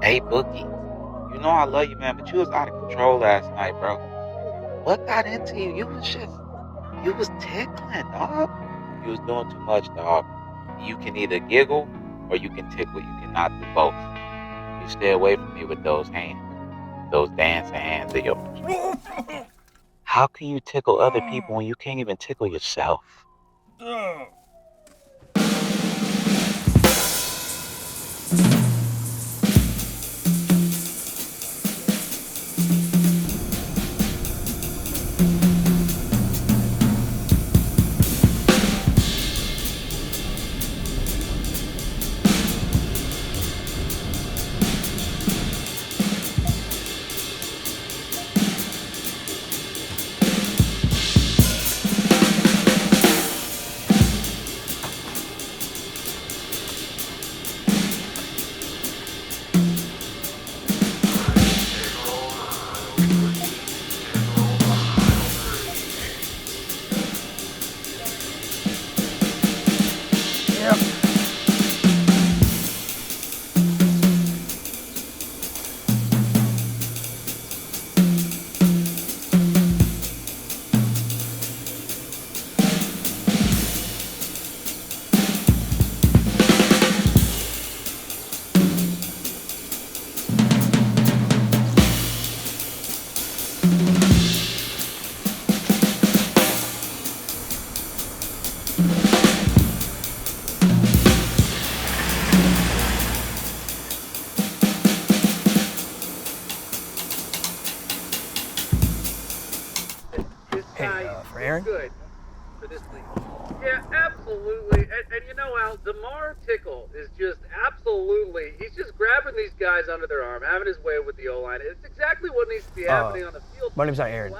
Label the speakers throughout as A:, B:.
A: Hey, Bookie, you know I love you, man, but you was out of control last night, bro. What got into you? You was tickling, dog. You was doing too much, dog. You can either giggle or you can tickle. You cannot do both. You stay away from me with those hands, those dancing hands of yours. How can you tickle other people when you can't even tickle yourself?
B: For Aaron?
C: Good for this league. Yeah, absolutely. And you know, Al, DeMar Tickle is just absolutely, he's just grabbing these guys under their arm, having his way with the O-line. It's exactly what needs to be happening on the field.
B: My name's not Aaron.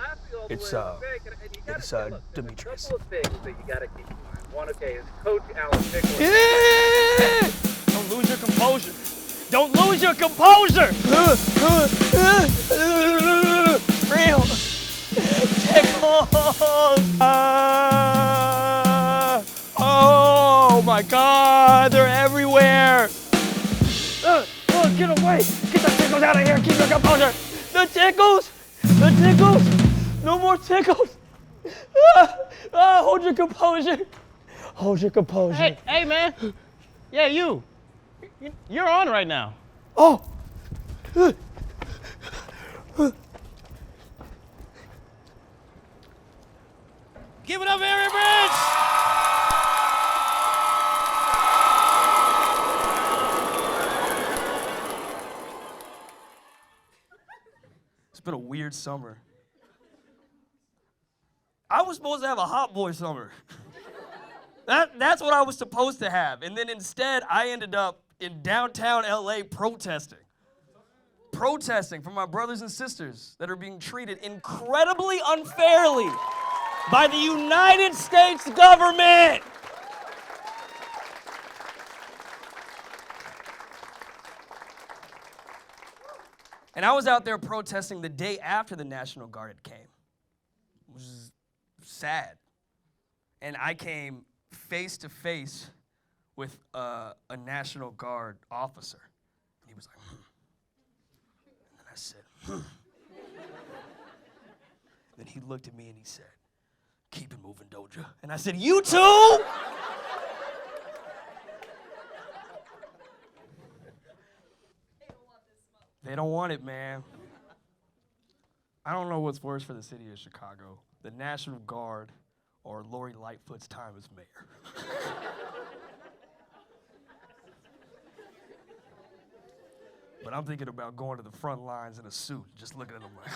C: It's
B: Demetrius.
C: A couple of things that you got to keep in mind. One, okay, is Coach Alan Tickle.
B: Don't lose your composure. Don't lose your composure! Real. Oh my God, they're everywhere. Get away. Get the tickles out of here. Keep your composure. The tickles. No more tickles. Hold your composure. Hold your composure.
D: Hey, man. Yeah, you're on right now.
B: Oh.
D: Give it up, Aaron Bridge!
B: It's been a weird summer. I was supposed to have a hot boy summer. That's what I was supposed to have. And then instead, I ended up in downtown LA protesting. Protesting for my brothers and sisters that are being treated incredibly unfairly by the United States government. And I was out there protesting the day after the National Guard had came, which is sad. And I came face to face with a National Guard officer. And he was like, And then I said, Then he looked at me and he said, keep it moving, Doja. And I said, you too? They don't want it, man. I don't know what's worse for the city of Chicago, the National Guard or Lori Lightfoot's time as mayor. But I'm thinking about going to the front lines in a suit, just looking at them like.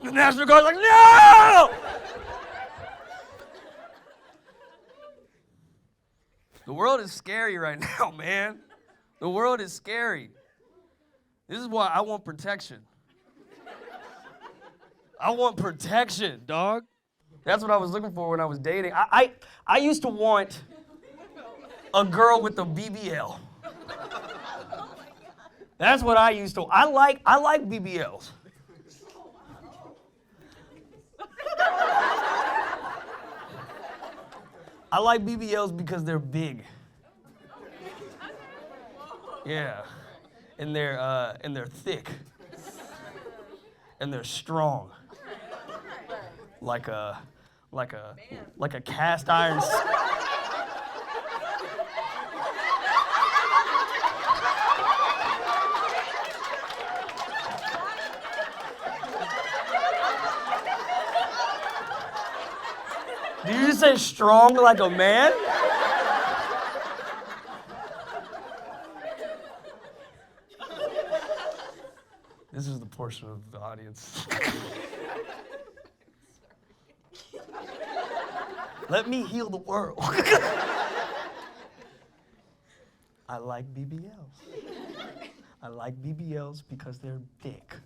B: The National Guard's like, no! The world is scary right now, man. The world is scary. This is why I want protection. I want protection, dog. That's what I was looking for when I was dating. I used to want a girl with a BBL. That's what I used to. I like BBLs. I like BBLs because they're big. Yeah, and they're thick, and they're strong, like a cast iron. Did you just say strong like a man? This is the portion of the audience. Let me heal the world. I like BBLs. I like BBLs because they're thick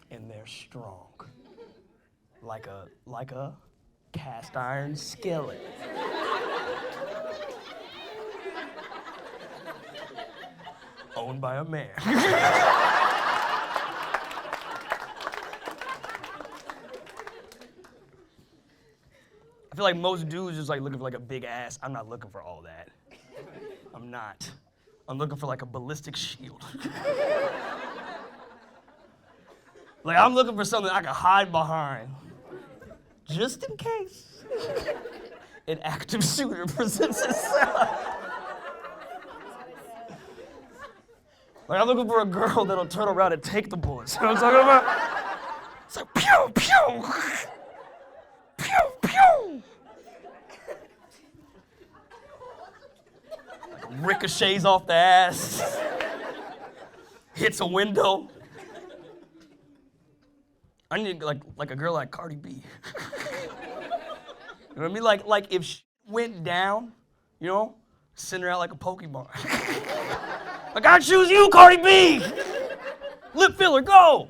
B: and they're strong. Like a cast iron skillet. Owned by a man. I feel like most dudes just like looking for like a big ass. I'm not looking for all that. I'm not. I'm looking for like a ballistic shield. Like I'm looking for something I can hide behind. Just in case an active shooter presents itself. Like I'm looking for a girl that'll turn around and take the bullets. You know what I'm talking about? It's like pew, pew. Pew, pew. Like ricochets off the ass. Hits a window. I need like a girl like Cardi B. You know what I mean? Like if she went down, you know, send her out like a Pokemon. Like I choose you, Cardi B. Lip filler, go.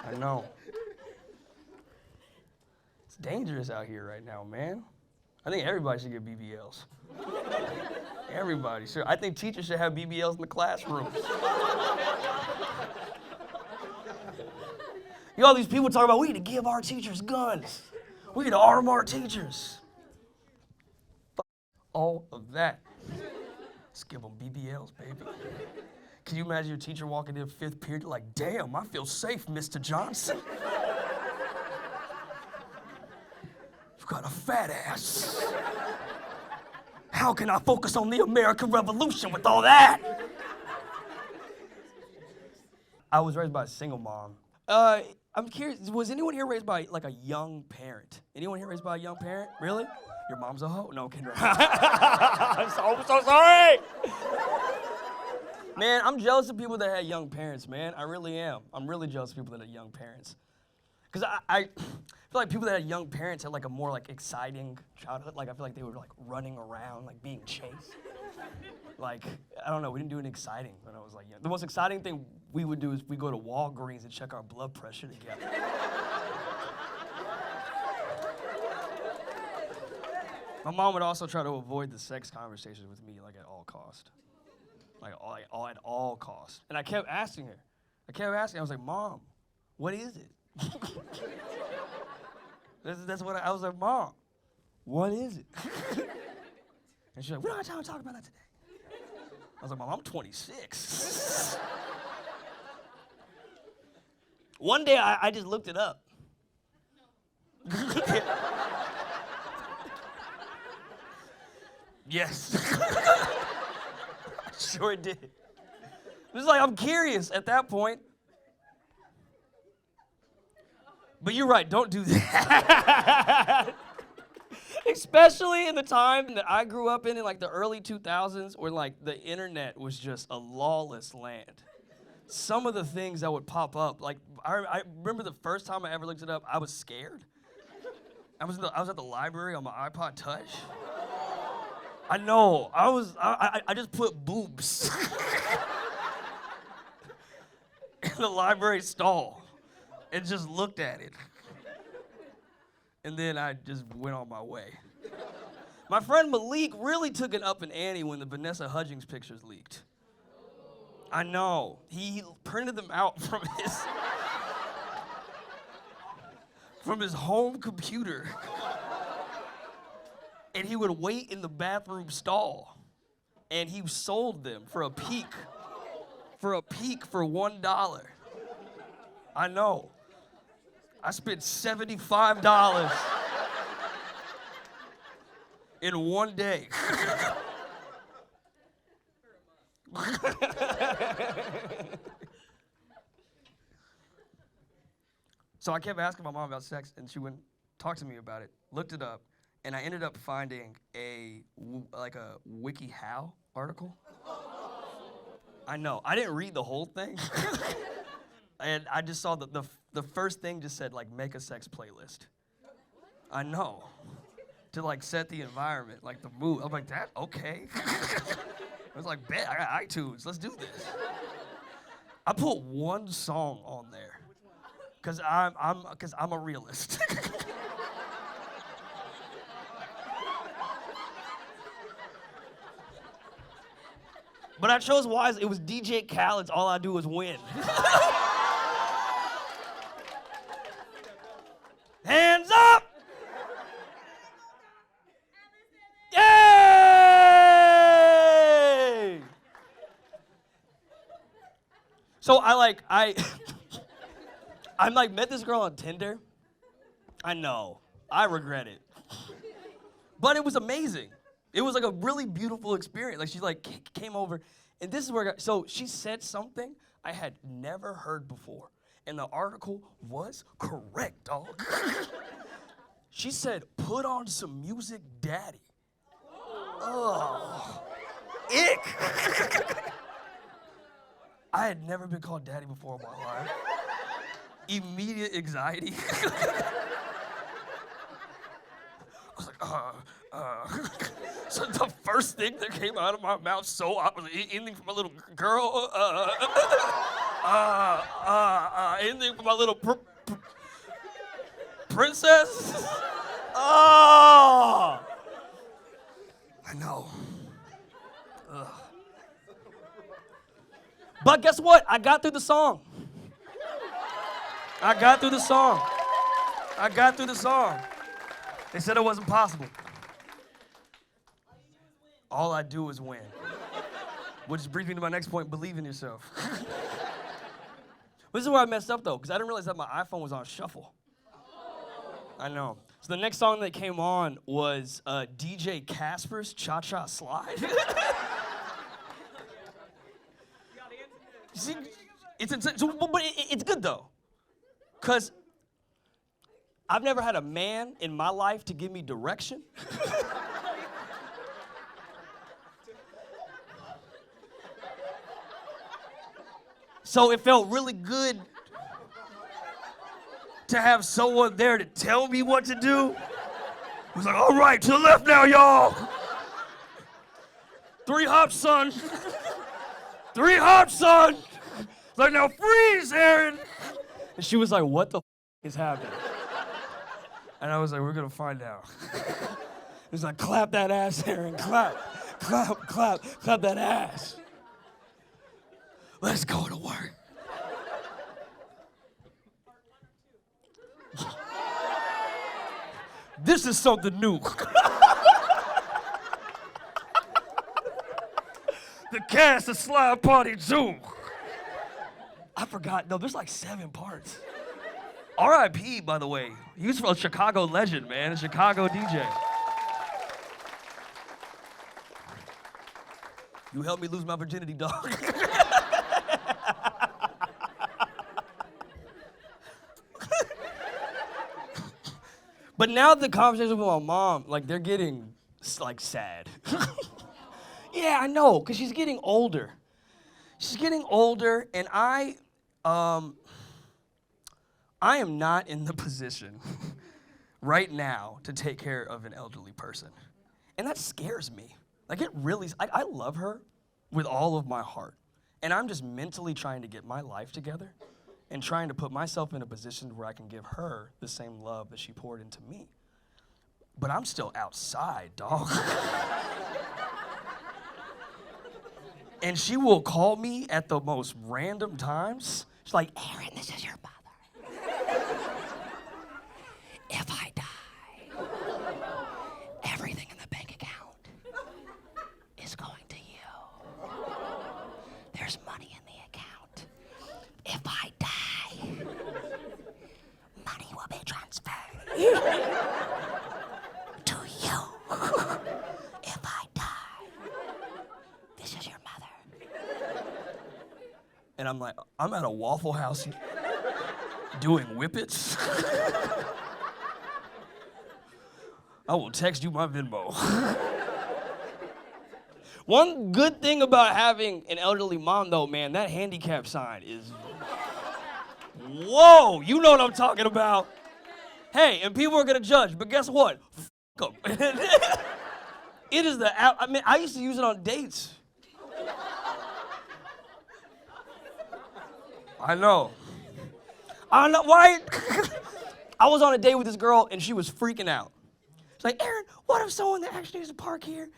B: I know. It's dangerous out here right now, man. I think everybody should get BBLs. Everybody, sure. I think teachers should have BBLs in the classroom. You know, all these people talk about we need to give our teachers guns. We need to arm our teachers. Fuck all of that. Let's give them BBLs, baby. Can you imagine your teacher walking in 5th period like, damn, I feel safe, Mr. Johnson. You've got a fat ass. How can I focus on the American Revolution with all that? I was raised by a single mom. I'm curious, was anyone here raised by like a young parent? Anyone here raised by a young parent? Really? Your mom's a hoe? No, Kendra. I'm so sorry. Man, I'm jealous of people that had young parents, man. I really am. I'm really jealous of people that had young parents. Because I feel like people that had young parents had like a more like exciting childhood. Like I feel like they were like running around, like being chased. Like, I don't know, we didn't do anything exciting when I was like young. The most exciting thing we would do is we go to Walgreens and check our blood pressure together. My mom would also try to avoid the sex conversations with me like at all cost. Like at all cost. And I kept asking her. I was like, Mom, what is it? That's what I was like, Mom, what is it? And she's like, we don't have time to talk about that today. I was like, Mom, I'm 26. One day I just looked it up. Yes. Sure it did. It was like, I'm curious at that point. But you're right, don't do that. Especially in the time that I grew up in like the early 2000s, where like the internet was just a lawless land. Some of the things that would pop up, like I remember the first time I ever looked it up, I was scared. I was at the library on my iPod Touch. I know, I just put boobs in the library stall and just looked at it. And then I just went on my way. My friend Malik really took it up in ante when the Vanessa Hudgens pictures leaked. I know. He printed them out from from his home computer. And he would wait in the bathroom stall. And he sold them for a peek. For $1. I know. I spent $75 in one day. So I kept asking my mom about sex, and she wouldn't talk to me about it. Looked it up, and I ended up finding a WikiHow article. I know. I didn't read the whole thing. And I just saw the first thing just said, like, make a sex playlist. I know. To, like, set the environment, like, the mood. I'm like, that, okay. I was like, bet, I got iTunes. Let's do this. I put one song on there. Because I'm a realist. But I chose wise. It was DJ Khaled's All I Do Is Win. Hands up! Yay! So I met this girl on Tinder. I know. I regret it. But it was amazing. It was like a really beautiful experience. Like she like came over, and this is where so she said something I had never heard before. And the article was correct, dog. She said, put on some music, daddy. Oh. Ick. I had never been called daddy before in my life. Immediate anxiety. I was like, So the first thing that came out of my mouth, so I was anything from a little girl, anything from my little princess. Oh, I know. Ugh. But guess what? I got through the song. I got through the song. They said it wasn't possible. All I do is win. Which brings me to my next point, believe in yourself. This is where I messed up, though, because I didn't realize that my iPhone was on shuffle. I know. So the next song that came on was DJ Casper's Cha-Cha Slide. See, but it's good, though, because I've never had a man in my life to give me direction. So it felt really good to have someone there to tell me what to do. It was like, all right, to the left now, y'all. 3 hops, son. 3 hops, son. It's like, now freeze, Aaron. And she was like, what the is happening? And I was like, we're gonna find out. It was like, clap that ass, Aaron, clap that ass. Let's go to work. This is something new. The cast of Slide Party Zoom. I forgot. No, there's like 7 parts. R.I.P., by the way. He was a Chicago legend, man. A Chicago DJ. You helped me lose my virginity, dog. But now the conversation with my mom, like, they're getting, like, sad. Yeah, I know, because she's getting older. She's getting older, and I am not in the position right now to take care of an elderly person. And that scares me. Like, it really, I love her with all of my heart. And I'm just mentally trying to get my life together and trying to put myself in a position where I can give her the same love that she poured into me. But I'm still outside, dog. And she will call me at the most random times. She's like, Aaron, this is your mother. there's money in the account. If I die, money will be transferred to you. If I die, this is your mother. And I'm like, I'm at a Waffle House doing whippets. I will text you my Venmo. One good thing about having an elderly mom, though, man, that handicap sign is, whoa, you know what I'm talking about. Hey, and people are gonna judge, but guess what? F*** 'em. It is I mean, I used to use it on dates. I know. Why? I was on a date with this girl, and she was freaking out. She's like, Aaron, what if someone that actually needs to park here,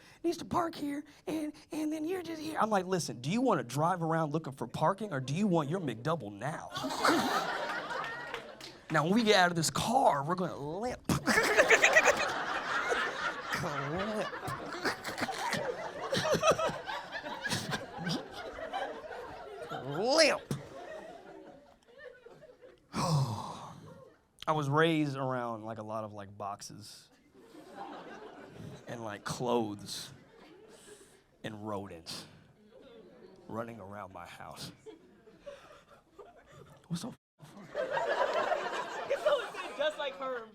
B: and then you're just here? I'm like, listen, do you want to drive around looking for parking, or do you want your McDouble now? Now, when we get out of this car, we're going to limp. Limp. I was raised around like a lot of like boxes and like clothes and rodents running around my house. What's so funny?
D: Just like Herb.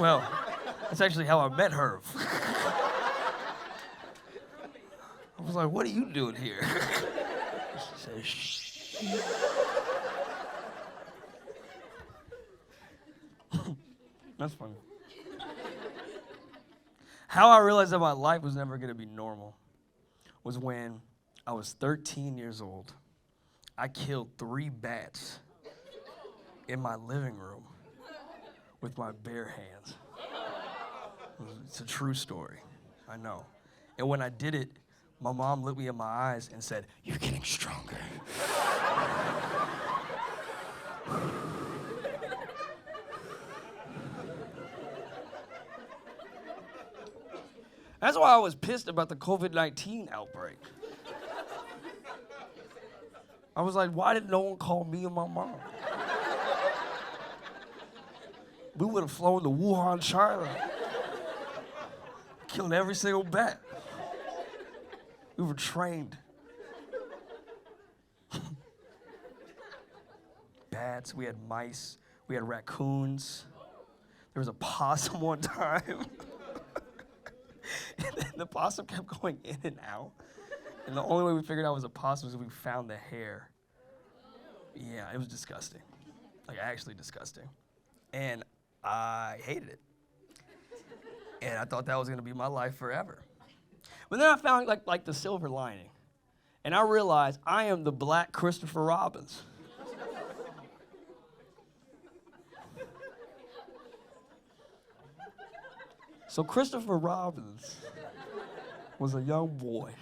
B: Well, that's actually how I met Herb. I was like, what are you doing here? She said, shh. That's funny. How I realized that my life was never going to be normal was when I was 13 years old. I killed 3 bats in my living room with my bare hands. It's a true story, I know. And when I did it, my mom looked me in my eyes and said, "You're getting stronger." That's why I was pissed about the COVID-19 outbreak. I was like, why did no one call me and my mom? We would have flown to Wuhan, China. Killed every single bat. We were trained. Bats, we had mice, we had raccoons. There was a possum one time. And then the possum kept going in and out. And the only way we figured out it was a possum was we found the hair. Yeah, it was disgusting. Like, actually disgusting. And I hated it. And I thought that was gonna be my life forever. But then I found like the silver lining. And I realized I am the Black Christopher Robbins. So Christopher Robbins was a young boy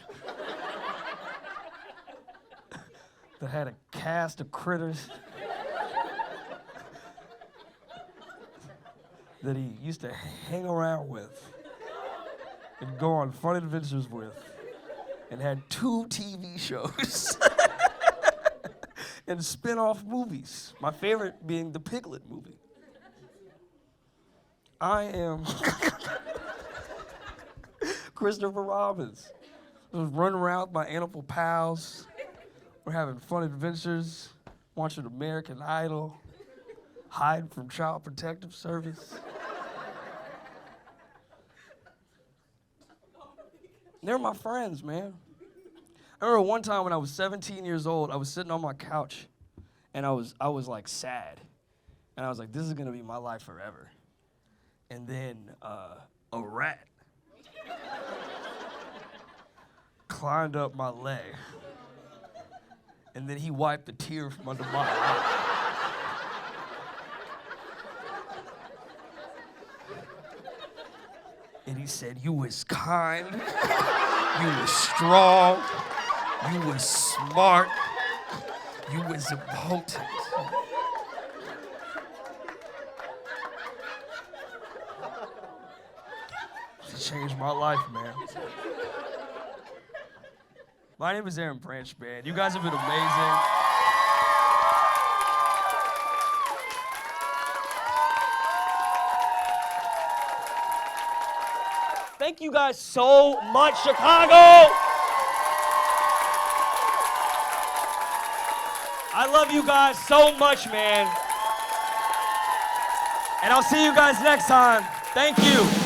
B: that had a cast of critters that he used to hang around with and go on fun adventures with, and had 2 TV shows and spin-off movies. My favorite being the Piglet movie. I am Christopher Robbins. I was running around with my animal pals. We're having fun adventures, watching American Idol, hiding from Child Protective Service. They're my friends, man. I remember one time when I was 17 years old, I was sitting on my couch, and I was like sad. And I was like, this is gonna be my life forever. And then a rat climbed up my leg. And then he wiped the tear from under my eye. And he said, you was kind, you was strong, you was smart, you was impotent. It changed my life, man. My name is Aaron Branch, man. You guys have been amazing. Thank you guys so much, Chicago. I love you guys so much, man. And I'll see you guys next time. Thank you.